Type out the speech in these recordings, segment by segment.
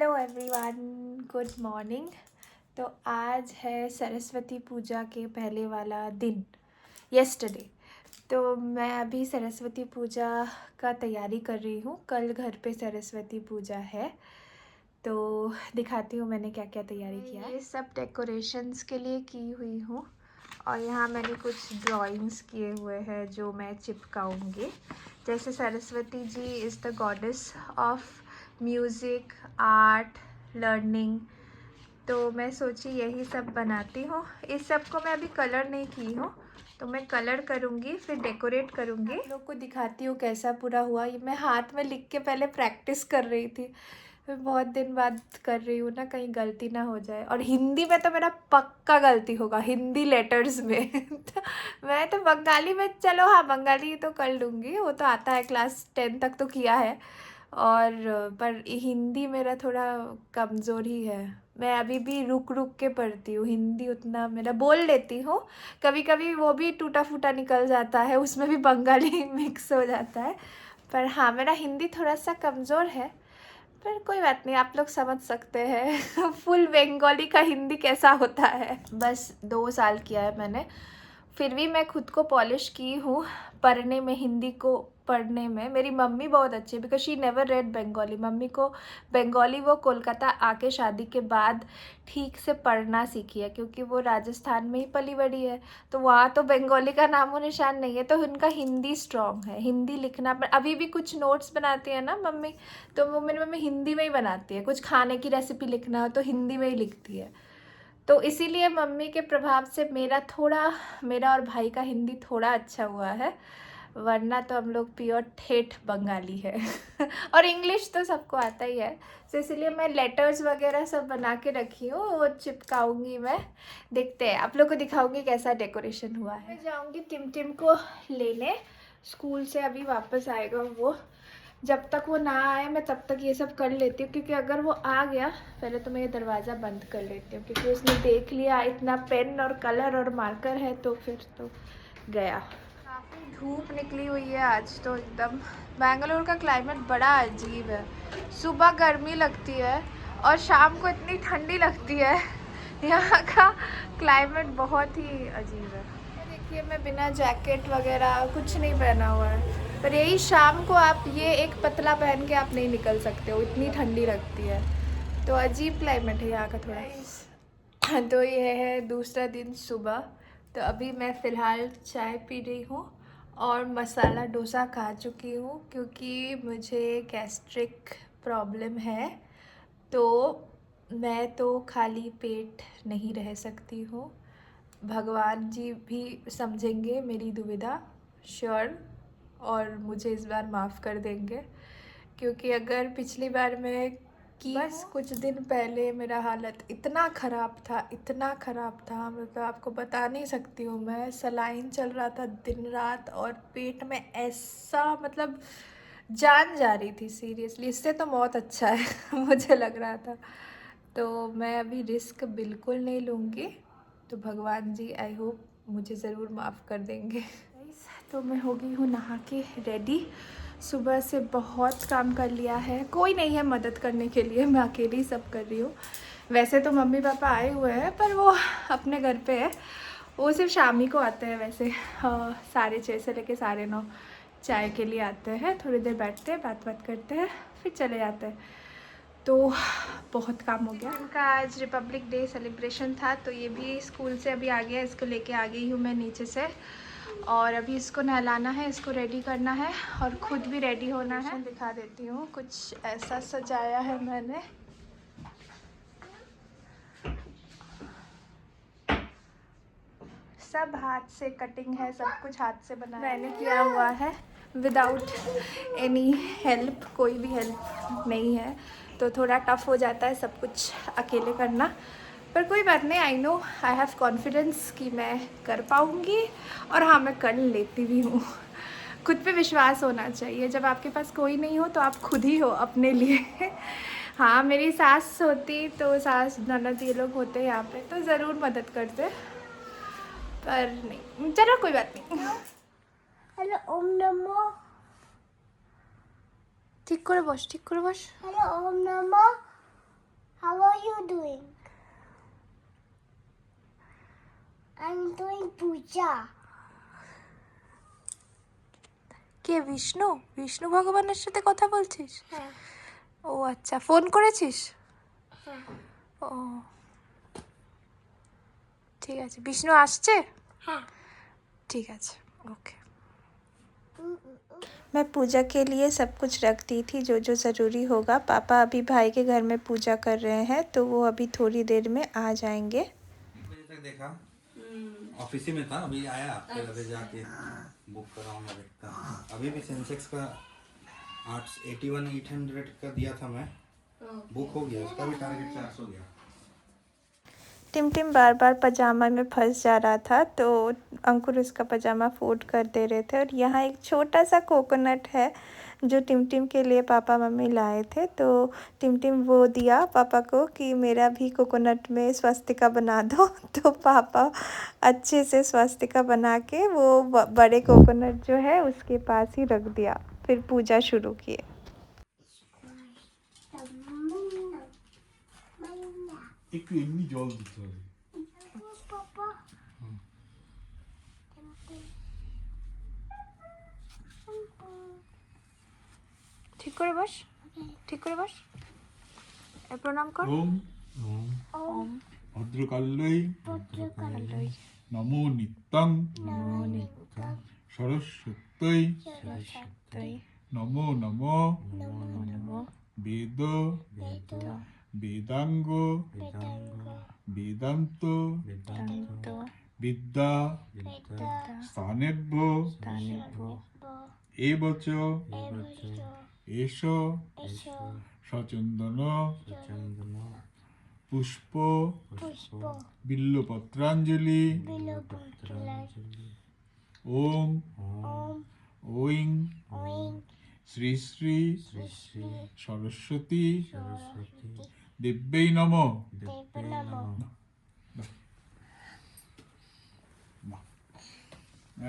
Hello everyone, good morning. तो आज है सरस्वती पूजा के पहले वाला दिन, येस्टरडे। तो मैं अभी सरस्वती पूजा का तैयारी कर रही हूँ। कल घर पे सरस्वती पूजा है, तो दिखाती हूँ मैंने क्या क्या तैयारी किया। ये सब डेकोरेशंस के लिए की हुई हूँ और यहाँ मैंने कुछ ड्राइंग्स किए हुए हैं जो मैं चिपकाऊंगी। जैसे Saraswati ji is the goddess of music, art, learning. तो मैं सोची यही सब बनाती हूँ। इस सब को मैं अभी कलर नहीं की हूँ, तो मैं कलर करूँगी फिर डेकोरेट करूँगी। आप लोग को दिखाती हूँ कैसा पूरा हुआ। ये मैं हाथ में लिख के पहले प्रैक्टिस कर रही थी, मैं बहुत दिन बाद कर रही हूँ ना, कहीं गलती ना हो जाए। और हिंदी में तो मेरा पक्का गलती होगा, हिंदी लेटर्स में। तो मैं तो बंगाली में, चलो हाँ बंगाली तो कर लूँगी, वो तो आता है, क्लास 10 तक तो किया है। और पर हिंदी मेरा थोड़ा कमज़ोर ही है। मैं अभी भी रुक रुक के पढ़ती हूँ हिंदी, उतना मेरा बोल लेती हूँ, कभी कभी वो भी टूटा फूटा निकल जाता है, उसमें भी बंगाली मिक्स हो जाता है। पर हाँ, मेरा हिंदी थोड़ा सा कमज़ोर है, पर कोई बात नहीं, आप लोग समझ सकते हैं। फुल बंगाली का हिंदी कैसा होता है। बस 2 साल किया है मैंने, फिर भी मैं खुद को पॉलिश की हूँ पढ़ने में। हिंदी को पढ़ने में मेरी मम्मी बहुत अच्छी है, because she never red Bengali. Mummy को बंगाली वो कोलकाता आके शादी के बाद ठीक से पढ़ना सीखी है, क्योंकि वो राजस्थान में ही पली बड़ी है, तो वहाँ तो बंगाली का नामो निशान नहीं है। तो उनका हिंदी स्ट्रॉन्ग है, हिंदी लिखना। पर अभी भी कुछ नोट्स बनाती है ना मम्मी, तो वो मेरी मम्मी हिंदी में ही बनाती है। कुछ खाने की रेसिपी लिखना हो तो हिंदी में ही लिखती है। तो इसीलिए मम्मी के प्रभाव से मेरा और भाई का हिंदी थोड़ा अच्छा हुआ है, वरना तो हम लोग प्योर ठेठ बंगाली है। और इंग्लिश तो सबको आता ही है, तो इसलिए मैं लेटर्स वगैरह सब बना के रखी हूँ, वो चिपकाऊंगी मैं। देखते हैं, आप लोग को दिखाऊंगी कैसा डेकोरेशन हुआ है। मैं जाऊंगी टिम को लेने, स्कूल से अभी वापस आएगा वो। जब तक वो ना आए मैं तब तक ये सब कर लेती हूँ, क्योंकि अगर वो आ गया पहले तो मैं ये दरवाज़ा बंद कर लेती हूँ, क्योंकि उसने देख लिया इतना पेन और कलर और मार्कर है तो फिर तो गया। काफ़ी धूप निकली हुई है आज तो एकदम। बैंगलोर का क्लाइमेट बड़ा अजीब है, सुबह गर्मी लगती है और शाम को इतनी ठंडी लगती है। यहाँ का क्लाइमेट बहुत ही अजीब है। देखिए मैं बिना जैकेट वगैरह कुछ नहीं पहना हुआ है, पर यही शाम को आप ये एक पतला पहन के आप नहीं निकल सकते हो, इतनी ठंडी लगती है। तो अजीब क्लाइमेट है यहाँ का थोड़ा। तो ये है दूसरा दिन सुबह। तो अभी मैं फ़िलहाल चाय पी रही हूँ और मसाला डोसा खा चुकी हूँ, क्योंकि मुझे गैस्ट्रिक प्रॉब्लम है, तो मैं तो खाली पेट नहीं रह सकती हूँ। भगवान जी भी समझेंगे मेरी दुविधा, श्योर, और मुझे इस बार माफ़ कर देंगे। क्योंकि अगर पिछली बार मैं बस कुछ दिन पहले मेरा हालत इतना ख़राब था, इतना ख़राब था, मतलब आपको बता नहीं सकती हूँ। मैं सलाइन चल रहा था दिन रात और पेट में ऐसा, मतलब जान जा रही थी सीरियसली। इससे तो मौत अच्छा है। मुझे लग रहा था। तो मैं अभी रिस्क बिल्कुल नहीं लूँगी, तो भगवान जी आई होप मुझे ज़रूर माफ़ कर देंगे। तो मैं हो गई हूँ नहा के रेडी। सुबह से बहुत काम कर लिया है, कोई नहीं है मदद करने के लिए, मैं अकेली ही सब कर रही हूँ। वैसे तो मम्मी पापा आए हुए हैं, पर वो अपने घर पे है, वो सिर्फ शाम ही को आते हैं। वैसे 6:30 से लेके 9:30 चाय के लिए आते हैं, थोड़ी देर बैठते हैं, बात करते हैं, फिर चले जाते हैं। तो बहुत काम हो गया। इनका आज रिपब्लिक डे सेलिब्रेशन था, तो ये भी स्कूल से अभी आ गया, इसको लेके आ गई हूँ मैं नीचे से। और अभी इसको नहलाना है, इसको रेडी करना है और ख़ुद भी रेडी होना है। दिखा देती हूँ, कुछ ऐसा सजाया है मैंने। सब हाथ से कटिंग है, सब कुछ हाथ से बना मैंने किया हुआ है, विदाउट एनी हेल्प, कोई भी हेल्प नहीं है। तो थोड़ा टफ हो जाता है सब कुछ अकेले करना, पर कोई बात नहीं। I know, I have confidence कि मैं कर पाऊँगी, और हाँ मैं कर लेती भी हूँ। खुद पे विश्वास होना चाहिए। जब आपके पास कोई नहीं हो तो आप खुद ही हो अपने लिए। हाँ, मेरी सास होती तो, सास ननद ये लोग होते यहाँ पे तो ज़रूर मदद करते, पर नहीं, चलो कोई बात नहीं। हेलो ओम नमो, ठीक करे बस, ठीक करे बस। हेलो ओम नमो, পূজা কে বিষ্ণু বিষ্ণু ভগবানের সাথে কথা বলছিস? হ্যাঁ ও আচ্ছা, ফোন করেছিস? হ্যাঁ ও ঠিক আছে, বিষ্ণু আসছে? হ্যাঁ ठीक है, ओके। मैं पूजा के लिए सब कुछ रख दी थी, जो जो ज़रूरी होगा। पापा अभी भाई के घर में पूजा कर रहे हैं, तो वो अभी थोड़ी देर में आ जाएंगे। बजे तक देखा ऑफिस ही में था, अभी आया फिर अभी जाके बुक कराऊंगा, देखता अभी भी सेंसेक्स का 881 का दिया था मैं, बुक हो गया, उसका भी टारगेट 400 गया। टिमटिम बार बार पजामा में फंस जा रहा था, तो अंकुर उसका पजामा फोल्ड कर दे रहे थे। और यहाँ एक छोटा सा कोकोनट है जो टिमटिम के लिए पापा मम्मी लाए थे, तो टिमटिम वो दिया पापा को कि मेरा भी कोकोनट में स्वस्तिका बना दो। तो पापा अच्छे से स्वस्तिका बना के वो बड़े कोकोनट जो है उसके पास ही रख दिया, फिर पूजा शुरू किए। একটু এমনি জল দিতে হবে। পাপা ঠিক করে বস, ঠিক করে বস, প্রণাম কর। ওম ওম ভদ্রকাল্যই ভদ্রকালী নমো নিত্যং নমো সরস্বত্যই সরস্বতী নমো নমো নমো নমো বেদ বেদ বেদাঙ্গ বেদাঙ্গ বেদান্ত বেদান্ত বিদ্যা বেদা স্থানেভ্য দানেভ্য এবচ এবচ এষ এষ সচন্দন পুষ্প পুষ্প বিল্লপত্রাঞ্জলি বিল্বপত্রাঞ্জলি ওম ওম ঐং ঐং শ্রী শ্রী শ্রী সরস্বতী সরস্বতী দেব্যৈ নমঃ। দেব নমঃ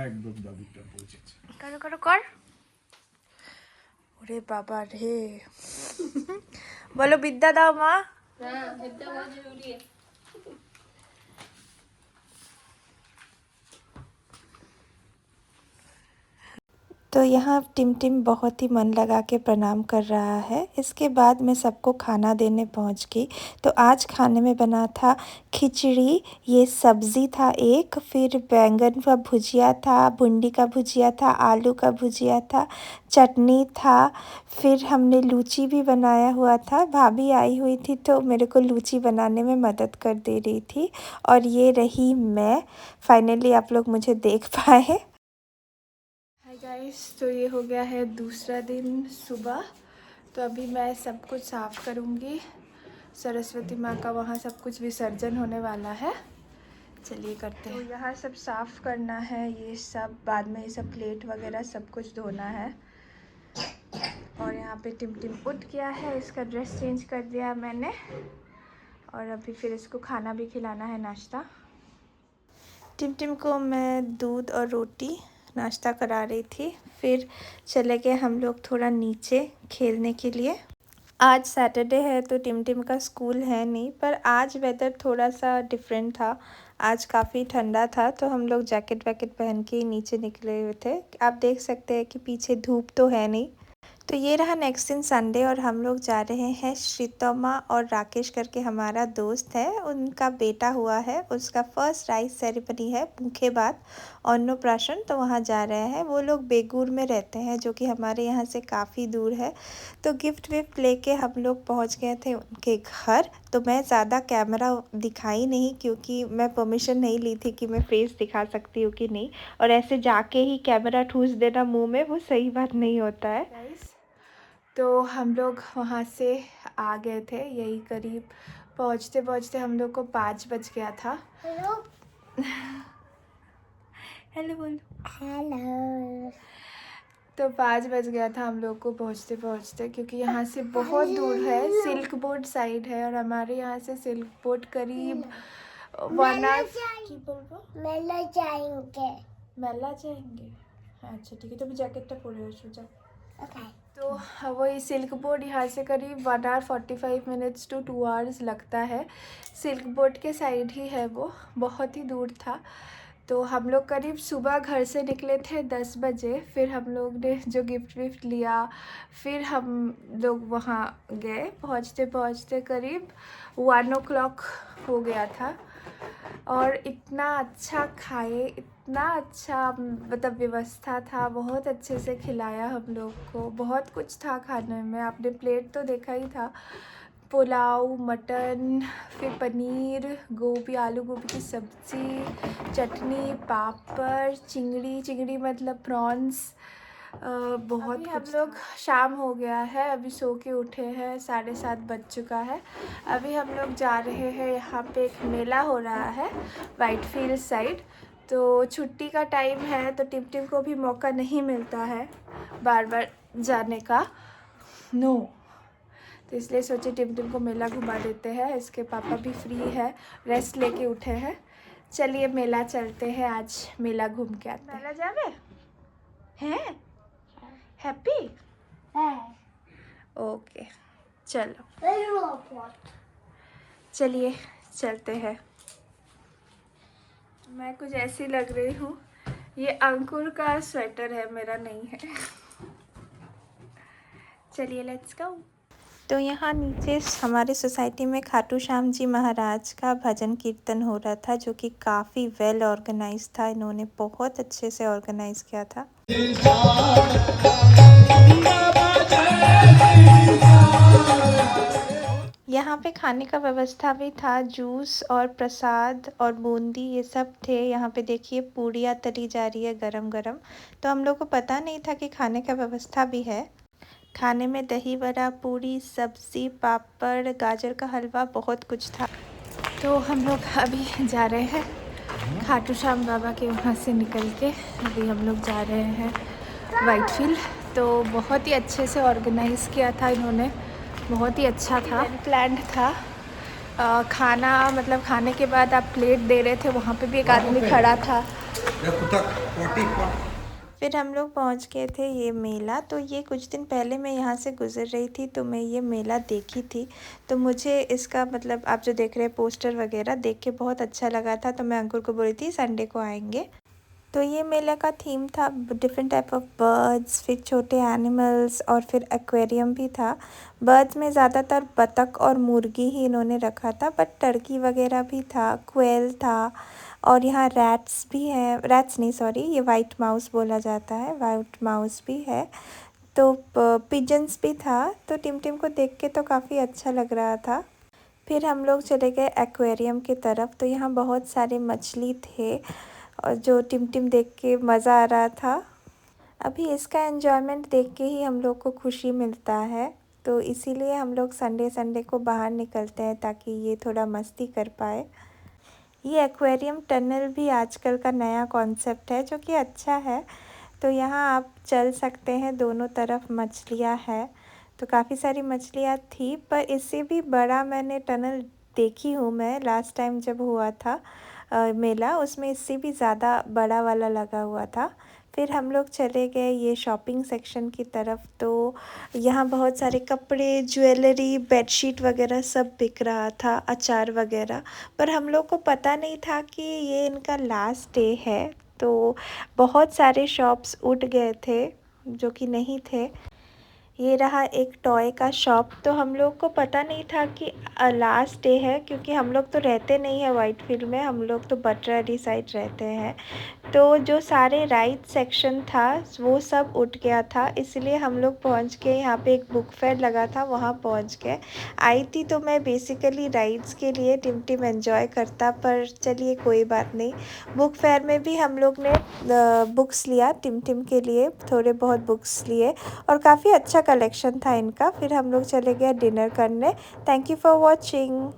একদম দাদুটা পৌঁছেছে। করো করো কর। ওরে বাবা রে, বলো বিদ্যা দাও মা। तो यहाँ टिमटिम बहुत ही मन लगा के प्रणाम कर रहा है। इसके बाद मैं सबको खाना देने पहुँच गई। तो आज खाने में बना था खिचड़ी, ये सब्ज़ी था एक, फिर बैंगन का भुजिया था, भिंडी का भुजिया था, आलू का भुजिया था, चटनी था, फिर हमने लूची भी बनाया हुआ था। भाभी आई हुई थी तो मेरे को लूची बनाने में मदद कर दे रही थी। और ये रही मैं, फाइनली आप लोग मुझे देख पाए। हाय गाइस, तो ये हो गया है दूसरा दिन सुबह। तो अभी मैं सब कुछ साफ़ करूँगी। सरस्वती माँ का वहाँ सब कुछ विसर्जन होने वाला है, चलिए करते हैं। तो यहाँ सब साफ़ करना है, ये सब बाद में, ये सब प्लेट वगैरह सब कुछ धोना है। और यहाँ पे टिमटिम उठ गया है, इसका ड्रेस चेंज कर दिया मैंने। और अभी फिर इसको खाना भी खिलाना है, नाश्ता। टिमटिम को मैं दूध और रोटी नाश्ता करा रही थी। फिर चले गए हम लोग थोड़ा नीचे खेलने के लिए। आज सैटरडे है तो टिमटिम का स्कूल है नहीं, पर आज वेदर थोड़ा सा डिफरेंट था। आज काफ़ी ठंडा था तो हम लोग जैकेट वैकेट पहन के नीचे निकले हुए थे। आप देख सकते हैं कि पीछे धूप तो है नहीं। तो ये रहा नेक्स्ट दिन संडे, और हम लोग जा रहे हैं। श्रीतमा और राकेश करके हमारा दोस्त है, उनका बेटा हुआ है, उसका फर्स्ट राइस सेरेमनी है, मुखे बाद अन्नप्राशन, तो वहाँ जा रहे हैं। वो लोग बेगूर में रहते हैं, जो कि हमारे यहाँ से काफ़ी दूर है। तो गिफ्ट विफ्ट लेके हम लोग पहुँच गए थे उनके घर। तो मैं ज़्यादा कैमरा दिखाई नहीं, क्योंकि मैं परमिशन नहीं ली थी कि मैं फेस दिखा सकती हूँ कि नहीं। और ऐसे जाके ही कैमरा ठूस देना मुँह में, वो सही बात नहीं होता है। तो हम लोग वहाँ से आ गए थे, यही करीब पहुँचते पहुँचते हम लोग को 5 बज गया था। हेलो हेलो बोलो। हेलो तो 5 बज गया था हम लोग को पहुँचते पहुँचते, क्योंकि यहाँ से बहुत दूर है, सिल्क बोर्ड साइड है, और हमारे यहाँ से सिल्क बोर्ड करीब 1 आवर। मेला जाएंगे मेला जाएंगे, अच्छा ठीक है। तो भी जैकेटটা পরে আসো যাও। ओके तो वही सिल्क बोर्ड यहाँ से करीब 1 आवर 45 मिनट्स टू 2 आवर्स लगता है। सिल्क बोर्ड के साइड ही है वो, बहुत ही दूर था। तो हम लोग करीब सुबह घर से निकले थे 10 बजे। फिर हम लोग ने जो गिफ्ट विफ्ट लिया, फिर हम लोग वहाँ गए। पहुँचते पहुँचते करीब 1 o'clock हो गया था। और इतना अच्छा खाए, इतना अच्छा मतलब व्यवस्था था, बहुत अच्छे से खिलाया हम लोग को। बहुत कुछ था खाने में, आपने प्लेट तो देखा ही था। पुलाव, मटन, फिर पनीर, गोभी, आलू गोभी की सब्ज़ी, चटनी, पापड़, चिंगड़ी मतलब प्रॉन्स, बहुत हम लोग शाम हो गया है, अभी सो के उठे हैं, 7:30 बज चुका है। अभी हम लोग जा रहे हैं, यहाँ पे एक मेला हो रहा है वाइटफील्ड साइड। तो छुट्टी का टाइम है तो टिम को भी मौका नहीं मिलता है बार बार जाने का, तो इसलिए सोचे टिम को मेला घुमा देते हैं। इसके पापा भी फ्री है, रेस्ट लेके उठे हैं। चलिए मेला चलते हैं, आज मेला घूम के आते हैं। मेला जावे हैं? हैप्पी? ओके चलो, चलिए चलते हैं। मैं कुछ ऐसी लग रही हूँ, ये अंकुर का स्वेटर है, मेरा नहीं है। चलिए लेट्स गो। तो यहाँ नीचे हमारे सोसाइटी में खाटू श्याम जी महाराज का भजन कीर्तन हो रहा था, जो कि काफ़ी वेल ऑर्गेनाइज था। इन्होंने बहुत अच्छे से ऑर्गेनाइज किया था। यहाँ पे खाने का व्यवस्था भी था, जूस और प्रसाद और बूंदी ये सब थे। यहाँ पे देखिए पूड़ियाँ तली जा रही है गरम गरम। तो हम लोग को पता नहीं था कि खाने का व्यवस्था भी है। खाने में दही वड़ा, पूड़ी, सब्ज़ी, पापड़, गाजर का हलवा, बहुत कुछ था। तो हम लोग अभी जा रहे हैं खाटू श्याम बाबा के वहाँ से निकल के। अभी हम लोग जा रहे हैं वाइटफील्ड। तो बहुत ही अच्छे से ऑर्गेनाइज़ किया था इन्होंने, बहुत ही अच्छा था, प्लान्ड था। खाना मतलब खाने के बाद आप प्लेट दे रहे थे, वहाँ पे भी एक आदमी खड़ा था। फिर हम लोग पहुँच गए थे ये मेला। तो ये कुछ दिन पहले मैं यहाँ से गुज़र रही थी तो मैं ये मेला देखी थी। तो मुझे इसका मतलब आप जो देख रहे हैं पोस्टर वगैरह देख के बहुत अच्छा लगा था। तो मैं अंकुर को बोली थी संडे को आएंगे। तो ये मेले का थीम था डिफरेंट टाइप ऑफ बर्ड्स, फिर छोटे एनिमल्स और फिर एक्वेरियम भी था। बर्ड्स में ज़्यादातर बतख और मुर्गी ही इन्होंने रखा था, बट टर्की वगैरह भी था, क्वेल था और यहाँ रैट्स भी हैं। रैट्स नहीं सॉरी, ये वाइट माउस बोला जाता है, वाइट माउस भी है। तो पिजन्स भी था। तो टिम को देख के तो काफ़ी अच्छा लग रहा था। फिर हम लोग चले गए एक्वेरियम की तरफ। तो यहाँ बहुत सारे मछली थे और जो टिम देख के मज़ा आ रहा था। अभी इसका एन्जॉयमेंट देख के ही हम लोग को खुशी मिलता है, तो इसीलिए हम लोग संडे को बाहर निकलते हैं ताकि ये थोड़ा मस्ती कर पाए। ये एक्वेरियम टनल भी आजकल का नया कॉन्सेप्ट है जो कि अच्छा है। तो यहाँ आप चल सकते हैं, दोनों तरफ मछलियाँ हैं। तो काफ़ी सारी मछलियाँ थी, पर इससे भी बड़ा मैंने टनल देखी हूँ मैं लास्ट टाइम जब हुआ था मेला, उसमें इससे भी ज़्यादा बड़ा वाला लगा हुआ था। फिर हम लोग चले गए ये शॉपिंग सेक्शन की तरफ। तो यहाँ बहुत सारे कपड़े, ज्वेलरी, बेडशीट वगैरह सब बिक रहा था, अचार वगैरह। पर हम लोग को पता नहीं था कि ये इनका लास्ट डे है, तो बहुत सारे शॉप्स उठ गए थे जो कि नहीं थे। ये रहा एक टॉय का शॉप। तो हम लोग को पता नहीं था कि लास्ट डे है, क्योंकि हम लोग तो रहते नहीं है वाइटफील्ड में, हम लोग तो बटराडी साइड रहते हैं। तो जो सारे राइड सेक्शन था वो सब उठ गया था, इसलिए हम लोग पहुंच गए यहाँ पे एक बुक फेयर लगा था, वहाँ पहुंच गए। आई थी तो मैं बेसिकली राइड्स के लिए, टिम एंजॉय करता, पर चलिए कोई बात नहीं। बुक फेयर में भी हम लोग ने बुक्स लिया, टिम के लिए थोड़े बहुत बुक्स लिए और काफ़ी अच्छा कलेक्शन था इनका। फिर हम लोग चले गए डिनर करने। Thank you for watching.